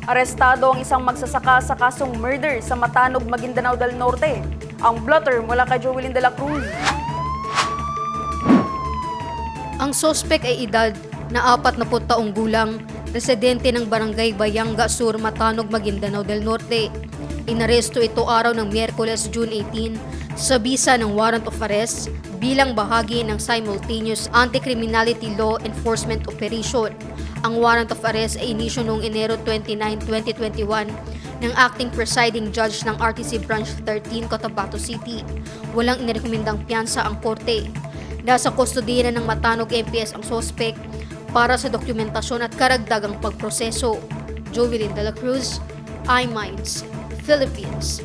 Arestado ang isang magsasaka sa kasong murder sa Matanog, Maguindanao del Norte. Ang blotter mula kay Jovelyn de la Cruz. Ang sospek ay edad na 40 taong gulang, residente ng Barangay Bayanga Sur, Matanog, Maguindanao del Norte. Inaresto ito araw ng Miyerkules, June 18 sa bisa ng warrant of arrest bilang bahagi ng simultaneous anti-criminality law enforcement operation. Ang warrant of arrest ay inisyu noong Enero 29, 2021 ng acting presiding judge ng RTC Branch 13, Cotabato City. Walang inirekomendang piyansa ang korte. Nasa kustodiya ng Matanog MPS ang sospek para sa dokumentasyon at karagdagang pagproseso. Jovelyn de la Cruz, iMinds, Philippines.